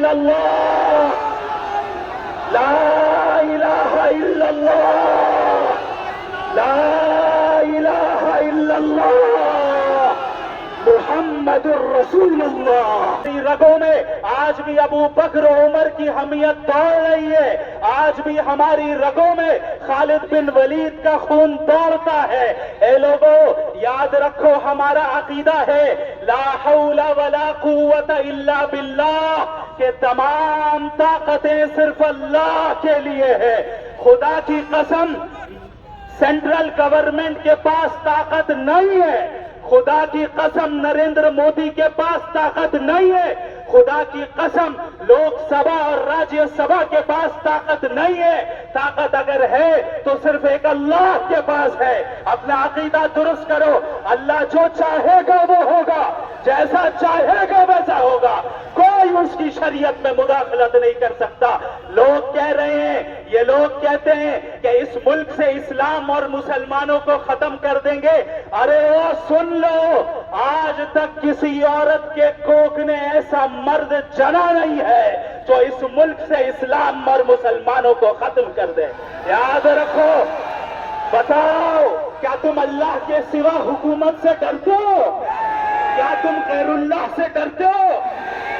الا اللہ، لا الہ الا اللہ، لا الہ الا اللہ، محمد الرسول اللہ۔ رگوں میں آج بھی ابو بکر و عمر کی حمیت دوڑ رہی ہے، آج بھی ہماری رگوں میں خالد بن ولید کا خون دوڑتا ہے۔ اے لوگوں یاد رکھو ہمارا عقیدہ ہے لا حول ولا قوت الا باللہ، کہ تمام طاقتیں صرف اللہ کے لیے ہے۔ خدا کی قسم سینٹرل گورنمنٹ کے پاس طاقت نہیں ہے، خدا کی قسم نریندر مودی کے پاس طاقت نہیں ہے، خدا کی قسم لوک سبھا اور راجیہ سبھا کے پاس طاقت نہیں ہے۔ طاقت اگر ہے تو صرف ایک اللہ کے پاس ہے۔ اپنا عقیدہ درست کرو، اللہ جو چاہے گا وہ ہوگا، جیسا چاہے گا ویسا ہوگا، کوئی اس کی شریعت میں مداخلت نہیں کر سکتا۔ لوگ کہہ رہے ہیں، یہ لوگ کہتے ہیں کہ اس ملک سے اسلام اور مسلمانوں کو ختم کر دیں گے۔ ارے وہ سن لو، آج تک کسی عورت کے کوکھ نے ایسا مرد جنا نہیں ہے جو اس ملک سے اسلام اور مسلمانوں کو ختم کر دے۔ یاد رکھو، بتاؤ کیا تم اللہ کے سوا حکومت سے ڈرتے ہو؟ کیا تم غیر اللہ سے ڈرتے ہو؟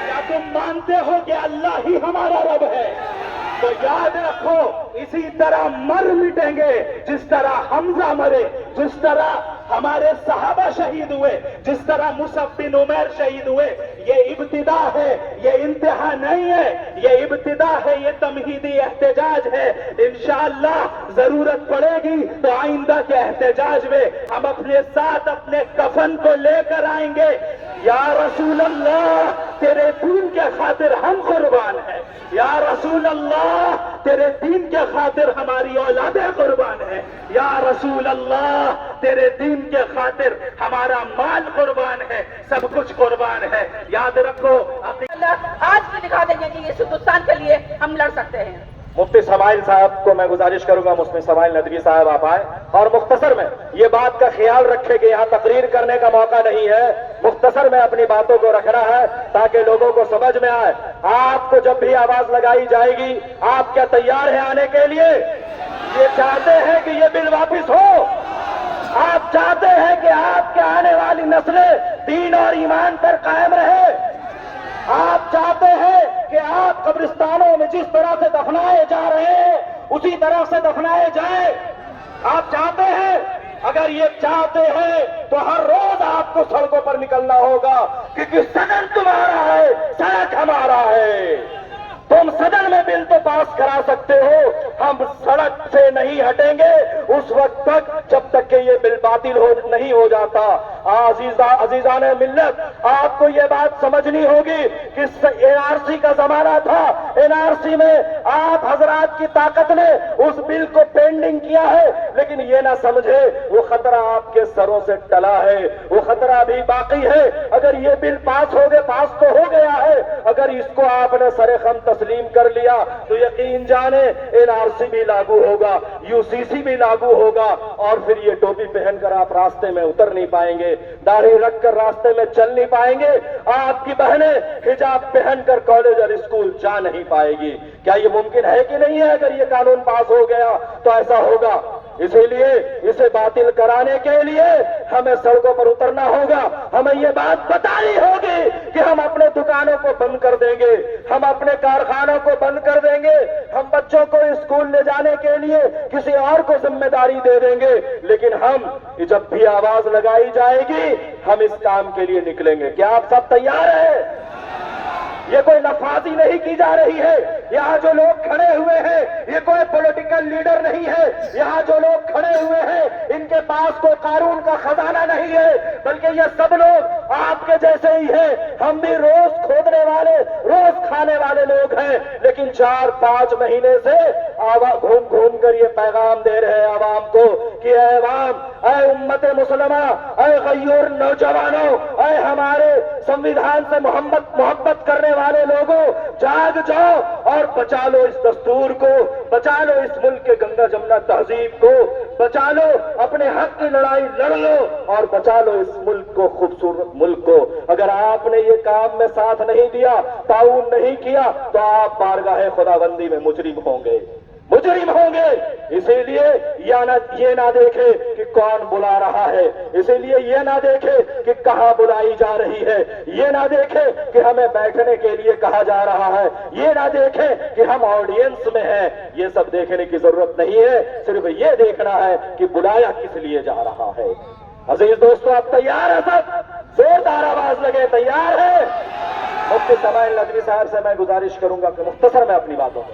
کیا تم مانتے ہو کہ اللہ ہی ہمارا رب ہے؟ تو یاد رکھو اسی طرح مر مٹیں گے جس طرح حمزہ مرے، جس طرح ہمارے صحابہ شہید ہوئے، جس طرح مصعب بن عمیر شہید ہوئے۔ یہ ابتدا ہے، یہ انتہا نہیں ہے، یہ ابتدا ہے، یہ تمہیدی احتجاج ہے۔ انشاءاللہ ضرورت پڑے گی تو آئندہ کے احتجاج میں ہم اپنے ساتھ اپنے کفن کو لے کر آئیں گے۔ یا رسول اللہ تیرے دین کے خاطر ہم قربان ہیں، یا رسول اللہ تیرے دین کے خاطر ہماری اولادیں قربان ہیں، یا رسول اللہ تیرے دین کے خاطر ہمارا مال قربان ہے، سب کچھ قربان ہے۔ یاد رکھو آج بھی دکھا دیں گے کہ اس ہندوستان کے لیے ہم لڑ سکتے ہیں۔ مفتی سمائل صاحب کو میں گزارش کروں گا، مفتی سمائل ندوی صاحب آپ آئے اور مختصر میں یہ بات کا خیال رکھے کہ یہاں تقریر کرنے کا موقع نہیں ہے، مختصر میں اپنی باتوں کو رکھنا ہے تاکہ لوگوں کو سمجھ میں آئے۔ آپ کو جب بھی آواز لگائی جائے گی آپ کیا تیار ہیں آنے کے لیے؟ یہ چاہتے ہیں کہ یہ بل واپس ہو؟ آپ چاہتے ہیں کہ آپ کے آنے والی نسلیں دین اور ایمان پر قائم رہے؟ آپ چاہتے ہیں کہ آپ قبرستانوں میں جس طرح سے دفنائے جا رہے ہیں اسی طرح سے دفنائے جائیں؟ آپ چاہتے ہیں؟ اگر یہ چاہتے ہیں تو ہر روز آپ کو سڑکوں پر نکلنا ہوگا، کیونکہ صدر تمہارا ہے، سڑک ہمارا ہے۔ تم صدر میں بل تو پاس کرا سکتے ہو، ہم سڑک سے نہیں ہٹیں گے اس وقت تک جب تک کہ یہ بل باطل نہیں ہو جاتا۔ عزیزان ملت، آپ کو یہ بات سمجھنی ہوگی کہ این آر سی کا زمانہ تھا، این آر سی میں آپ حضرات کی طاقت نے اس بل کو پینڈنگ کیا ہے، لیکن یہ نہ سمجھے وہ خطرہ آپ کے سروں سے ٹلا ہے، وہ خطرہ ابھی باقی ہے۔ اگر یہ بل پاس تو ہو گیا ہے، اگر اس کو آپ نے سر خم تسلیم کر لیا تو یقین جانے این آر سی بھی لاگو ہوگا، یو سی سی بھی لاگو ہوگا، اور پھر یہ ٹوپی پہن کر آپ راستے میں اتر نہیں پائیں گے، داڑھی رکھ کر راستے میں چل نہیں پائیں گے، آپ کی بہنیں حجاب پہن کر کالج اور اسکول جا نہیں پائے گی۔ کیا یہ ممکن ہے کہ نہیں ہے؟ اگر یہ قانون پاس ہو گیا تو ایسا ہوگا۔ اسی لیے اسے باطل کرانے کے لیے ہمیں سڑکوں پر اترنا ہوگا، ہمیں یہ بات بتانی ہوگی کہ ہم اپنے دکانوں کو بند کر دیں گے، ہم اپنے کارخانوں کو بند کر دیں گے، ہم بچوں کو اسکول لے جانے کے لیے کسی اور کو ذمہ داری دے دیں گے، لیکن ہم جب بھی آواز لگائی جائے گی ہم اس کام کے لیے نکلیں گے۔ کیا آپ سب تیار ہیں؟ یہ کوئی لفاظی نہیں کی جا رہی ہے، یہاں جو لوگ کھڑے ہوئے ہیں یہ کوئی پولیٹیکل لیڈر نہیں ہے، یہاں جو لوگ کھڑے ہوئے ہیں ان کے پاس کوئی قارون کا خزانہ نہیں ہے، بلکہ یہ سب لوگ آپ کے جیسے ہی ہیں۔ ہم بھی روز کھودنے والے، روز کھانے والے لوگ ہیں، لیکن 4-5 مہینے سے گھوم گھوم کر یہ پیغام دے رہے ہیں عوام کو کہ اے عوام، اے امت مسلمہ، اے غیور نوجوانوں، اے ہمارے سنویدھان سے محبت کرنے والے لوگوں، جاگ جاؤ اور اور بچا لو اس دستور کو، بچا لو اس ملک کے گنگا جمنا تہذیب کو، بچا لو اپنے حق کی لڑائی لڑ لو اور بچا لو اس ملک کو، خوبصورت ملک کو۔ اگر آپ نے یہ کام میں ساتھ نہیں دیا، تعاون نہیں کیا، تو آپ بارگاہ خداوندی میں مجرم ہوں گے، مجرم ہوں گے۔ اسی لیے یہ نہ دیکھے کہ کون بلا رہا ہے، اسی لیے یہ نہ دیکھے کہ کہاں بلائی جا رہی ہے، یہ نہ دیکھے کہ ہمیں بیٹھنے کے لیے کہا جا رہا ہے، یہ نہ دیکھے کہ ہم آڈینس میں ہیں۔ یہ سب دیکھنے کی ضرورت نہیں ہے، صرف یہ دیکھنا ہے کہ بلایا کس لیے جا رہا ہے۔ عزیز دوستو، آپ تیار ہیں؟ سب زوردار آواز لگے، تیار ہے؟ مفتی سماعیل ندوی صاحب سے میں گزارش کروں گا کہ مختصر میں اپنی باتوں کو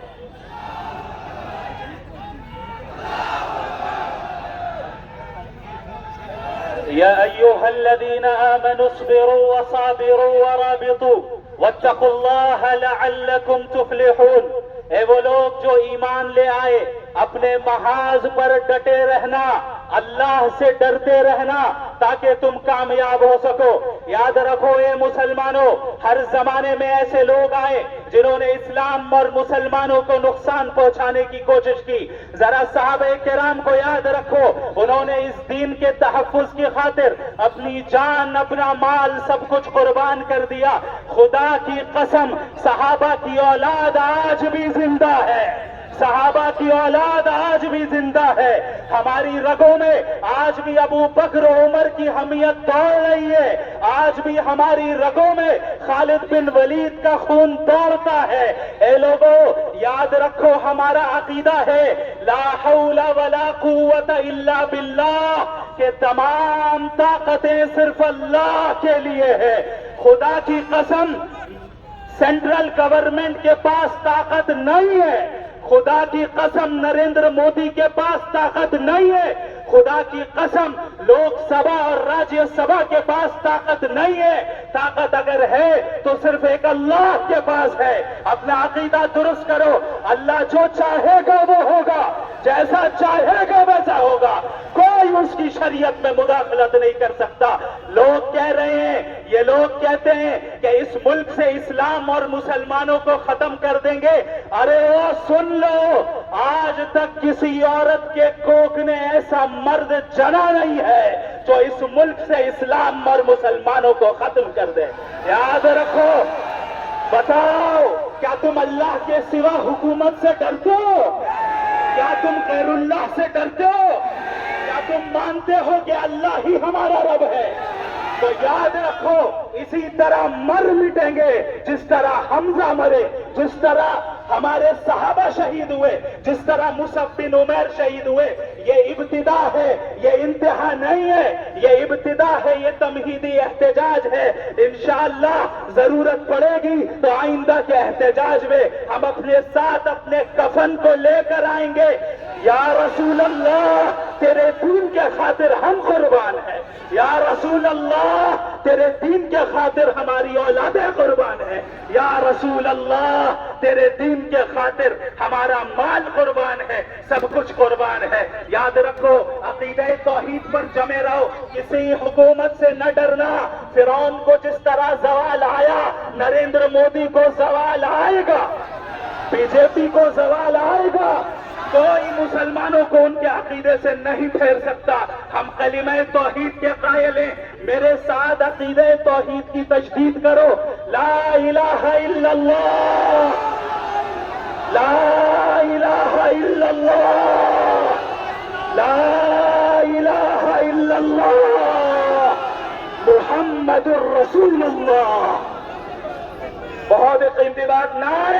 يا أيها الذين آمنوا اصبروا وصابروا ورابطوا واتقوا الله لعلكم تفلحون۔ اے وہ لوگ جو ایمان لے آئے، اپنے محاذ پر ڈٹے رہنا، اللہ سے ڈرتے رہنا تاکہ تم کامیاب ہو سکو۔ یاد رکھو اے مسلمانوں، ہر زمانے میں ایسے لوگ آئے جنہوں نے اسلام اور مسلمانوں کو نقصان پہنچانے کی کوشش کی۔ ذرا صحابہ کرام کو یاد رکھو، انہوں نے اس دین کے تحفظ کی خاطر اپنی جان، اپنا مال، سب کچھ قربان کر دیا۔ خدا کی قسم، صحابہ کی اولاد آج بھی زندہ ہے، صحابہ کی اولاد آج بھی زندہ ہے۔ ہماری رگوں میں آج بھی ابو بکر و عمر کی حمیت دوڑ رہی ہے، آج بھی ہماری رگوں میں خالد بن ولید کا خون دوڑتا ہے۔ اے لوگوں، یاد رکھو ہمارا عقیدہ ہے لا حول ولا قوت الا باللہ، کہ تمام طاقتیں صرف اللہ کے لیے ہے۔ خدا کی قسم، سینٹرل گورنمنٹ کے پاس طاقت نہیں ہے، خدا کی قسم نریندر مودی کے پاس طاقت نہیں ہے، خدا کی قسم لوک سبھا اور راجیہ سبھا کے پاس طاقت نہیں ہے۔ طاقت اگر ہے تو صرف ایک اللہ کے پاس ہے۔ اپنا عقیدہ درست کرو، اللہ جو چاہے گا وہ ہوگا، جیسا چاہے گا ویسا ہوگا، کوئی اس کی شریعت میں مداخلت نہیں کر سکتا۔ لوگ کہہ رہے ہیں، یہ لوگ کہتے ہیں کہ اس ملک سے اسلام اور مسلمانوں کو ختم کر دیں گے۔ ارے وہ سن لو، آج تک کسی عورت کے کوکھ نے ایسا مرد جنا نہیں ہے جو اس ملک سے اسلام اور مسلمانوں کو ختم کر دے۔ یاد رکھو، بتاؤ کیا تم اللہ کے سوا حکومت سے ڈرتے ہو؟ کیا تم غیر اللہ سے ڈرتے ہو؟ کیا تم مانتے ہو کہ اللہ ہی ہمارا رب ہے؟ تو یاد رکھو، اسی طرح مر مٹیں گے جس طرح حمزہ مرے، جس طرح ہمارے صحابہ شہید ہوئے، جس طرح مصعب بن عمیر شہید ہوئے۔ یہ ابتدا ہے، یہ انتہا نہیں ہے، یہ ابتدا ہے، یہ تمہیدی احتجاج ہے۔ انشاءاللہ ضرورت پڑے گی تو آئندہ کے احتجاج میں ہم اپنے ساتھ اپنے کفن کو لے کر آئیں گے۔ یا رسول اللہ، تیرے دین کے خاطر ہم قربان ہیں، یا رسول اللہ، تیرے دین کے خاطر ہماری اولادیں قربان ہیں، یا رسول اللہ، تیرے دین کے خاطر ہمارا مال قربان ہے، سب کچھ قربان ہے۔ یاد رکھو، عقیدہ توحید پر جمے رہو، کسی حکومت سے نہ ڈرنا۔ فرعون کو جس طرح زوال آیا، نریندر مودی کو زوال آئے گا، بی جے پی کو زوال آئے گا۔ کوئی مسلمانوں کو ان کے عقیدے سے نہیں پھیر سکتا۔ ہم کلمہ توحید کے قائل ہیں، میرے ساتھ عقیدہ توحید کی تجدید کرو، لا الہ الا اللہ، لا الہ الا اللہ، لا الہ الا اللہ، محمد الرسول اللہ۔ بہت قیمتی بات، نعرہ